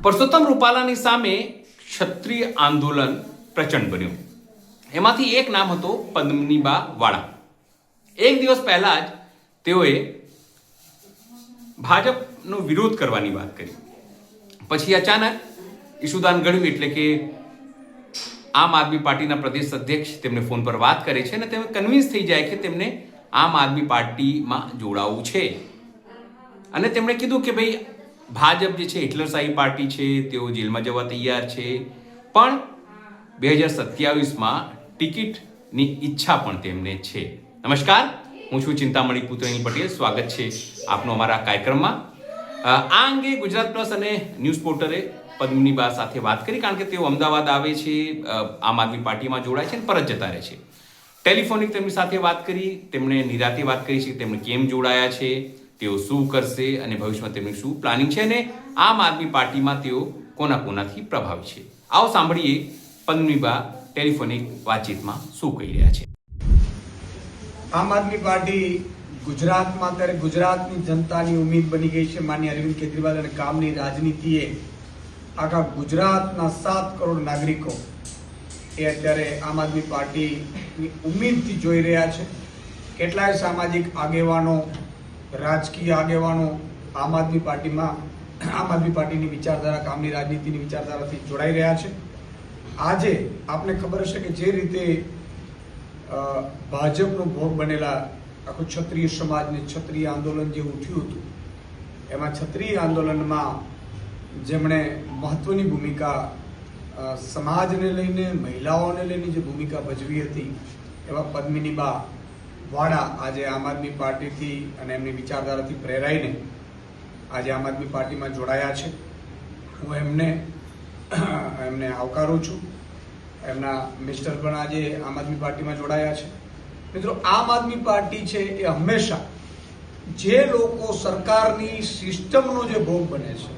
પરસોત્તમ રૂપાલાની સામે ક્ષત્રિય આંદોલન પ્રચંડ બન્યું. એમાંથી એક નામ હતો પદ્મનીબા વાળા. એક દિવસ પહેલા જ તેઓએ ભાજપનો વિરોધ કરવાની વાત કરી. પછી અચાનક ઈશુદાન ગઢવી એટલે કે આમ આદમી પાર્ટીના પ્રદેશ અધ્યક્ષ તેમને ફોન પર વાત કરે છે અને તેમને કન્વિન્સ થઈ જાય કે તેમને આમ આદમી પાર્ટીમાં જોડાવું છે. અને તેમણે કીધું કે ભાઈ ભાજપ જે છે હિટલરશાહી પાર્ટી છે, તેઓ જેલમાં જવા તૈયાર છે, પણ 2027માં ટિકિટની ઈચ્છા પણ તેમને છે. નમસ્કાર, હું છું ચિંતામણી પુત્રની પટેલ. સ્વાગત છે આપનો અમારા કાર્યક્રમમાં. આ અંગે ગુજરાત પ્લસ અને ન્યૂઝ પોર્ટલે પદ્મનીબા સાથે વાત કરી, કારણ કે તેઓ અમદાવાદ આવે છે, આમ આદમી પાર્ટીમાં જોડાય છે અને પરત જતા રહે છે. ટેલિફોનિક તેમની સાથે વાત કરી. તેમણે નિરાતે વાત કરી છે કે તેમણે કેમ જોડાયા છે, તેઓ શું કરશે અને ભવિષ્યમાં તેમનું શું પ્લાનિંગ છે, અને આમ આદમી પાર્ટીમાં તેઓ કોનાથી પ્રભાવિત છે. આવો સાંભળીએ પદ્મનીબા ટેલિફોનિક વાતચીતમાં શું કહી રહ્યા છે. આમ આદમી પાર્ટી ગુજરાતમાં અત્યારે ગુજરાતની જનતાની ઉમ્મીદ બની ગઈ છે. માનનીય અરવિંદ કેજરીવાલ અને કામની રાજનીતિએ આખા ગુજરાતના 7 કરોડ નાગરિકો એ અત્યારે આમ આદમી પાર્ટીની ઉમ્મીદથી જોઈ રહ્યા છે. કેટલાય સામાજિક આગેવાનો, રાજકીય આગેવાનો આમ આદમી પાર્ટીની વિચારધારા, કામની રાજનીતિની વિચારધારાથી જોડાઈ રહ્યા છે. આજે આપને ખબર હશે કે જે રીતે ભાજપનો ભોગ બનેલા આખું ક્ષત્રિય સમાજને ક્ષત્રિય આંદોલન જે ઉઠ્યું હતું, એમાં ક્ષત્રિય આંદોલનમાં જેમણે મહત્વની ભૂમિકા સમાજને લઈને, મહિલાઓને લઈને જે ભૂમિકા ભજવી હતી, એવા પદ્મિનીબા વાળા આજે આમ આદમી પાર્ટીથી અને એમની વિચારધારાથી પ્રેરાઈને આજે આમ આદમી પાર્ટીમાં જોડાયા છે. હું એમને આવકારું છું. એમના મિસ્ટર પણ આજે આમ આદમી પાર્ટીમાં જોડાયા છે. મિત્રો, આમ આદમી પાર્ટી છે એ હંમેશા જે લોકો સરકારની સિસ્ટમનો જે ભોગ બને છે,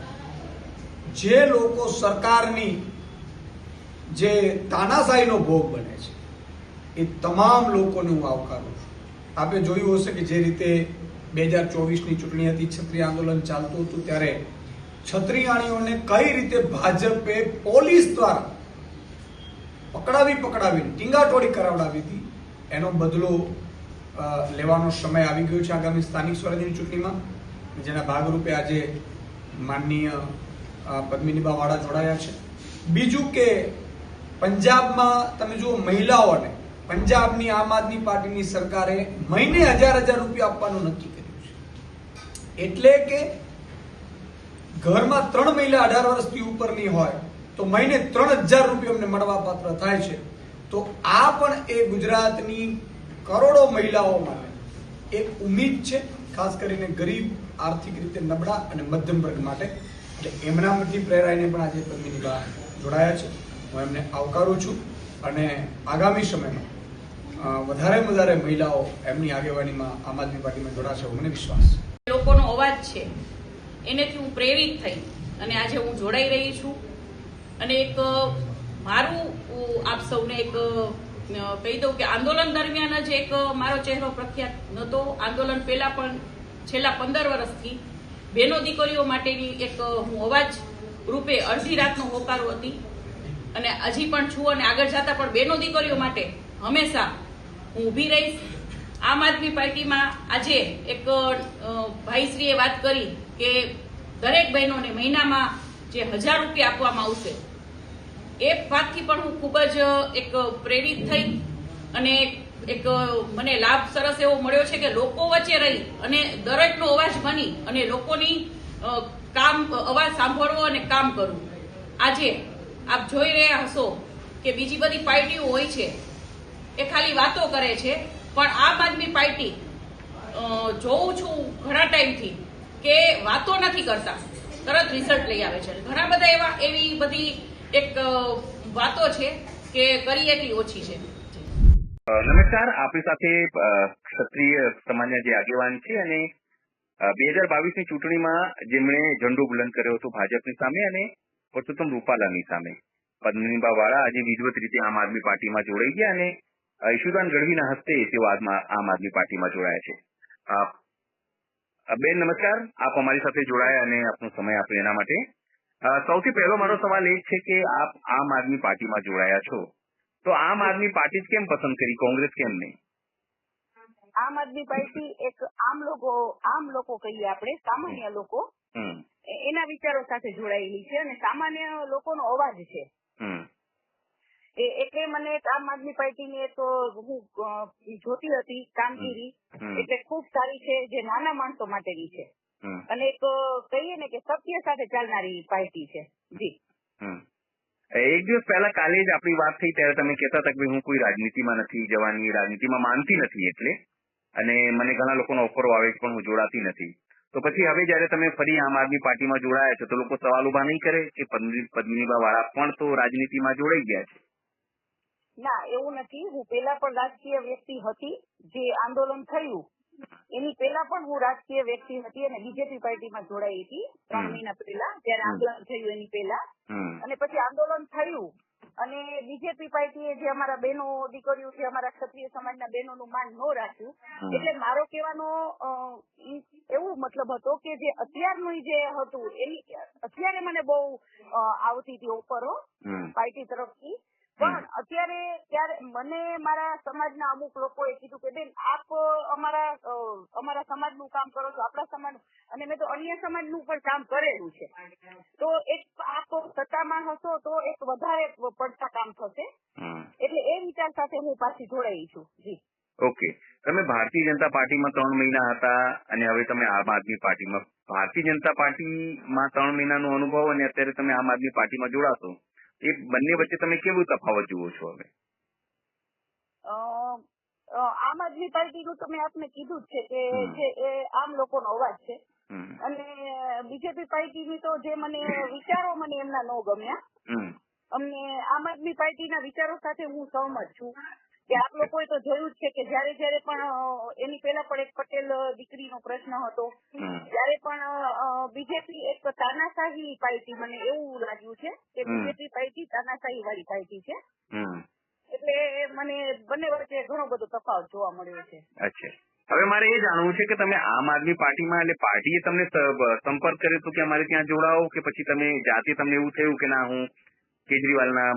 જે લોકો સરકારની જે તાનાશાહીનો ભોગ બને છે, એ તમામ લોકોને હું આવકારું છું. આપણે જોયું હશે કે જે રીતે 2024ની ચૂંટણી હતી, ક્ષત્રિય આંદોલન ચાલતું હતું, ત્યારે ક્ષત્રિયાણીઓને કઈ રીતે ભાજપે પોલીસ દ્વારા પકડાવીને ટીંગાટોળી કરાવડાવી હતી, એનો બદલો લેવાનો સમય આવી ગયો છે આગામી સ્થાનિક સ્વરાજ્યની ચૂંટણીમાં, જેના ભાગરૂપે આજે માનનીય પદ્મિનીબા વાળા જોડાયા છે. બીજું કે પંજાબમાં તમે જુઓ, મહિલાઓને પંજાબની આમ આદમી પાર્ટીની સરકારે મહિને 1000 રૂપિયા આપવાનું નક્કી કર્યું છે. એટલે કે ઘરમાં 3 મહિલા 18 વર્ષથી ઉપરની હોય તો મહિને 3000 રૂપિયા અમને મળવા પાત્ર થાય છે. તો આ પણ એ ગુજરાતની કરોડો મહિલાઓ માટે એક ઉમ્મીદ છે, ખાસ કરીને ગરીબ, આર્થિક રીતે નબળા અને મધ્યમ વર્ગ માટે. એટલે એમનામાંથી પ્રેરાઈને પણ આજે પદ્મિનીબા જોડાયા છે. હું એમને આવકારું છું અને આગામી સમયમાં વધારે મહિલાઓ એમની આગેવાનીમાં આમ આદમી પાર્ટીમાં જોડાશે મને વિશ્વાસ છે. લોકોનો અવાજ છે, એનેથી હું પ્રેરિત થઈ અને આજે હું જોડાઈ રહી છું. અને એક મારું આપ સૌને એક કહી દઉં કે આંદોલન દરમિયાન જ એક મારો ચહેરો પ્રખ્યાત નહોતો. આંદોલન પહેલા પણ છેલ્લા 15 વર્ષથી બહેનો દીકરીઓ માટેની એક હું અવાજ રૂપે અડધી રાતનો હોકારો હતી અને હજી પણ છું અને આગળ જતા પણ બહેનો દીકરીઓ માટે હંમેશા હું ઊભી રહીશ. આમ આદમી પાર્ટીમાં આજે એક ભાઈશ્રીએ વાત કરી કે દરેક બહેનોને મહિનામાં જે 1000 રૂપિયા આપવામાં આવશે, એ વાતથી પણ હું ખૂબ જ એક પ્રેરિત થઈ અને એક મને લાભ સરસ એવો મળ્યો છે કે લોકો વચ્ચે રહી અને દરેકનો અવાજ બની અને લોકોની અવાજ સાંભળવો અને કામ કરવું. આજે આપ જોઈ રહ્યા હશો કે બીજી બધી પાર્ટીઓ હોય છે એ ખાલી વાતો કરે છે, પણ આમ આદમી પાર્ટી જોઉં છું ઘણા ટાઈમથી કે વાતો નથી કરતા, તરત રિઝલ્ટ લઈ આવે છે. ઘણા બધા એવી બધી એક વાતો છે કે કરી એટલી ઓછી છે. નમસ્કાર, આપણી સાથે ક્ષત્રિય સમાજના જે આગેવાન છે અને 2022ની ચૂંટણીમાં જેમણે ઝંડો બુલંદ કર્યો હતો ભાજપની સામે અને પરસોત્તમ રૂપાલાની સામે, પદ્મિનીબા વાળા આજે વિધિવત રીતે આમ આદમી પાર્ટીમાં જોડાઈ ગયા અને ઈશુદાન ગઢવીના હસ્તે તેઓ આમ આદમી પાર્ટીમાં જોડાયા છે. બેન નમસ્કાર, આપ અમારી સાથે જોડાયા અને આપનો સમય આપ્યો એના માટે. સૌથી પહેલો મારો સવાલ એ છે કે આપ આમ આદમી પાર્ટીમાં જોડાયા છો, તો આમ આદમી પાર્ટી જ કેમ પસંદ કરી, કોંગ્રેસ કેમ નહીં? આમ આદમી પાર્ટી એક આમ લોકો કહીએ આપણે, સામાન્ય લોકો, એના વિચારો સાથે જોડાયેલી છે અને સામાન્ય લોકોનો અવાજ છે. એટલે મને એક આમ આદમી પાર્ટીની એક હું જોતી હતી કામગીરી, એટલે ખૂબ સારી છે, જે નાના માણસો માટેની છે અને એક કહીએ ને કે સત્ય સાથે ચાલનારી પાર્ટી છે. જી. એક દિવસ પહેલા કાલે જ આપણી વાત થઈ ત્યારે તમે કહેતા હતા કે હું કોઈ રાજનીતિમાં નથી જવાની, રાજનીતિમાં માનતી નથી એટલે, અને મને ઘણા લોકોનો ઓફરો આવે પણ હું જોડાતી નથી. તો પછી હવે જયારે તમે ફરી આમ આદમી પાર્ટીમાં જોડાયા છો તો લોકો સવાલ ઉભા નહીં કરે કે પદ્મિનીબા વાળા પણ તો રાજનીતિમાં જોડાઈ ગયા છે? ના, એવું નથી. હું પેલા પણ રાજકીય વ્યક્તિ હતી. જે આંદોલન થયું એની પેલા પણ હું રાજકીય વ્યક્તિ હતી અને બીજેપી પાર્ટીમાં જોડાઈ હતી 3 મહિના પહેલા, જયારે આંદોલન થયું એની પહેલા. અને પછી આંદોલન થયું અને બીજેપી પાર્ટીએ જે અમારા બહેનો દીકરીઓ છે, અમારા ક્ષત્રિય સમાજના બહેનોનું માન ન રાખ્યું. એટલે મારો કહેવાનો એવું મતલબ હતો કે જે અત્યારનું જે હતું એની અત્યારે મને બહુ આવતી હતી ઓફરો પાર્ટી તરફથી, પણ ત્યારે મને મારા સમાજના અમુક લોકોએ કીધું કે બેન આપ અમારા સમાજનું કામ કરો છો, આપણા સમાજ, અને મેં તો અન્ય સમાજનું પણ કામ કરેલું છે, તો એક આપ સત્તામાં હશો તો એક વધારે પડતા કામ થશે. એટલે એ વિચાર સાથે હું પાછી જોડાઈ છું. જી. ઓકે, તમે ભારતીય જનતા પાર્ટીમાં 3 મહિના હતા અને હવે તમે આમ આદમી પાર્ટીમાં. ભારતીય જનતા પાર્ટીમાં 3 મહિનાનો અનુભવ અને અત્યારે તમે આમ આદમી પાર્ટીમાં જોડાશો, એ બંને વચ્ચે તમે કેવું તફાવત જુઓ છો હવે? આમ આદમી પાર્ટીનું તો મેં આપને કીધું જ છે કે એ આમ લોકોનો અવાજ છે, અને બીજેપી પાર્ટીની તો જે મને વિચારો મને એમના ન ગમ્યા. અમને આમ આદમી પાર્ટીના વિચારો સાથે હું સહમત છું કે આપ લોકોએ તો જોયું જ છે કે જયારે પણ એની પહેલા પણ એક પટેલ દીકરીનો પ્રશ્ન હતો, ત્યારે પણ બીજેપી એક તાનાશાહી પાર્ટી, મને એવું લાગ્યું છે કે બીજેપી પાર્ટી તાનાશાહી વાળી પાર્ટી છે. એટલે મને બંને વચ્ચે ઘણો બધો તફાવત જોવા મળ્યો છે. અચ્છા, હવે મારે એ જાણવું છે કે તમે આમ આદમી પાર્ટીમાં એટલે પાર્ટીએ તમને સંપર્ક કર્યો હતો કે અમારે ત્યાં જોડાઓ, કે પછી તમે જાતે તમને એવું થયું કે ના હું કેજરીવાલના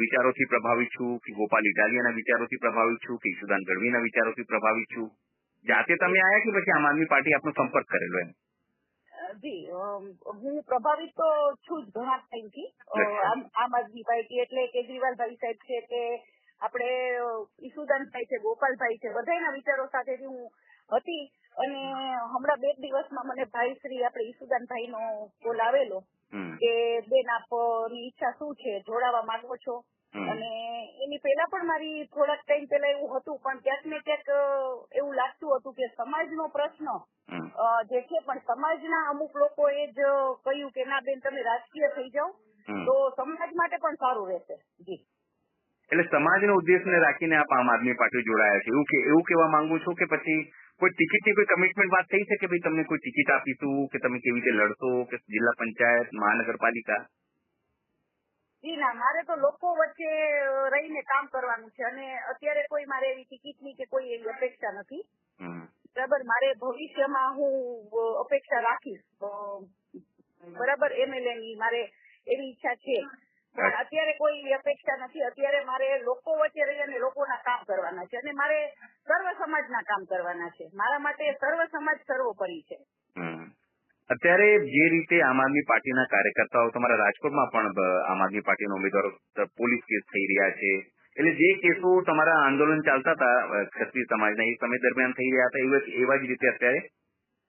વિચારોથી પ્રભાવિત છું, કે ગોપાલ ઇટાલિયાના વિચારોથી પ્રભાવિત છું, કે ઈશુદાન ગઢવીના વિચારોથી પ્રભાવિત છું? જાતે તમે આયા કે પછી આમ આદમી પાર્ટી આપનો સંપર્ક કરેલો? એમ જી, હું પ્રભાવિત તો છું જ ઘણા ટાઈમથી. આમ આદમી પાર્ટી એટલે કેજરીવાલભાઈ સાહેબ છે, કે આપણે ઈશુદાનભાઈ છે, ગોપાલભાઈ છે, બધાના વિચારો સાથેથી હું હતી. અને હમણાં 2 દિવસમાં મને ભાઈશ્રી આપણે ઈશુદાનભાઈનો કોલ આવેલો કે બેન આપની ઈચ્છા શું છે, જોડાવા માંગો છો? અને એની પહેલા પણ મારી થોડાક ટાઈમ પહેલા એવું હતું, પણ ક્યાંક ને ક્યાંક એવું લાગતું હતું કે સમાજનો પ્રશ્ન જે છે, પણ સમાજના અમુક લોકોએ જ કહ્યું કે ના બેન તમે રાજકીય થઈ જાઓ તો સમાજ માટે પણ સારું રહેશે. જી. એટલે સમાજનો ઉદ્દેશને રાખીને આપ આમ આદમી પાર્ટી જોડાયા છે એવું કહેવા માંગુ છો, કે પછી કોઈ ટિકિટની કોઈ કમિટમેન્ટ વાત થઈ છે કે ભાઈ તમને કોઈ ટિકિટ આપીશું, કે તમે કેવી રીતે લડશો, કે જિલ્લા પંચાયત, મહાનગરપાલિકા? જી ના, મારે તો લોકો વચ્ચે રહીને કામ કરવાનું છે અને અત્યારે કોઈ મારે એવી ટિકિટની કે કોઈ એવી અપેક્ષા નથી. બરાબર, મારે ભવિષ્યમાં હું અપેક્ષા રાખીશ બરાબર એમએલએની, મારે એવી ઈચ્છા છે, પણ અત્યારે કોઈ એવી અપેક્ષા નથી. અત્યારે મારે લોકો વચ્ચે રહી અને લોકોના કામ કરવાના છે અને મારે સર્વ સમાજના કામ કરવાના છે. મારા માટે સર્વ સમાજ સર્વોપરી છે. અત્યારે જે રીતે આમ આદમી પાર્ટીના કાર્યકર્તાઓ, તમારા રાજકોટમાં પણ આમ આદમી પાર્ટીના ઉમેદવારો પોલીસ કેસ થઈ રહ્યા છે, એટલે જે કેસો તમારા આંદોલન ચાલતા હતા ક્ષત્રિય સમાજના એ સમય દરમિયાન થઈ રહ્યા હતા, એવા જ રીતે અત્યારે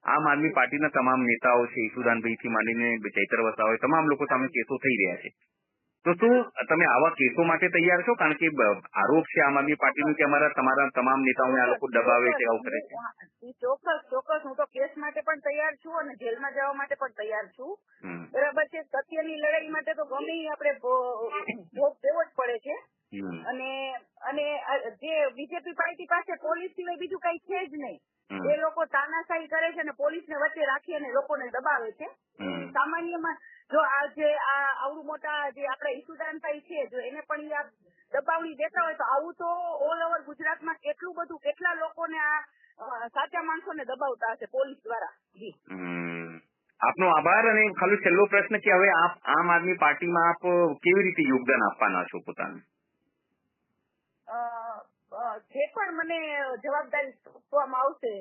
આમ આદમી પાર્ટીના તમામ નેતાઓ છે, ઈશુદાનભાઈથી માંડીને ચૈત્ર વસાવા, તમામ લોકો સામે કેસો થઈ રહ્યા છે. તો શું તમે આવા કેસો માટે તૈયાર છો? કારણ કે આરોપ છે આમ આદમી પાર્ટીનું કે તમારા તમામ નેતાઓને આ લોકો દબાવે છે, આવું કરે છે. ચોક્કસ, હું તો કેસ માટે પણ તૈયાર છું અને જેલમાં જવા માટે પણ તૈયાર છું. બરાબર છે, સત્યની લડાઈ માટે તો ગમે આપણે ભોગ દેવો જ પડે છે. અને જે બીજેપી પાર્ટી પાસે પોલીસ સિવાય બીજું કઈ છે જ નહીં. એ લોકો તાનાશાહી કરે છે અને પોલીસને વચ્ચે રાખી અને લોકોને દબાવે છે. સામાન્યમાં જો આવડું મોટા જે આપણા ઈશુદાનભાઈ છે, જો એને પણ આ દબાવણી દેતા હોય તો આવું તો ઓલ ઓવર ગુજરાતમાં કેટલા લોકોને આ સાચા માણસોને દબાવતા હશે પોલીસ દ્વારા. જી. આપનો આભાર. અને ખાલી છેલ્લો પ્રશ્ન કે હવે આપ આમ આદમી પાર્ટીમાં આપ કેવી રીતે યોગદાન આપવાના છો પોતાનું? જે પણ મને જવાબદારી સોંપવામાં આવશે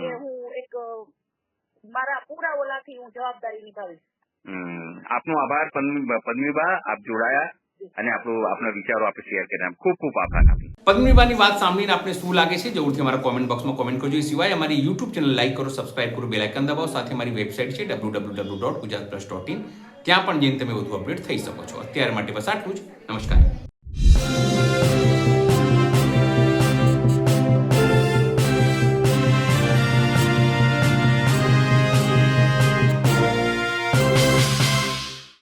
એ હું એક મારા પૂરા ઓલાથી હું જવાબદારી નિભાવીશ. આપનો આભાર પદ્મીબા, આપ જોડાયા અને આપના વિચારો આપણે શેર કર્યા. ખૂબ ખૂબ આભાર આપનો. પદ્મીબાની વાત સાંભળીને આપને શું લાગે છે જરૂરથી અમારા કોમેન્ટ બોક્સમાં કોમેન્ટ કરજો. એ સિવાય અમારી યુટ્યુબ ચેનલ લાઈક કરો, સબસ્ક્રાઇબ કરો, બેલ આઇકન દબાવો. સાથે અમારી વેબસાઇટ છે www.gujaratplus.in. ત્યાં પણ જઈને તમે વધુ અપડેટ થઈ શકો છો. અત્યાર માટે બસ આટલું જ. નમસ્કાર.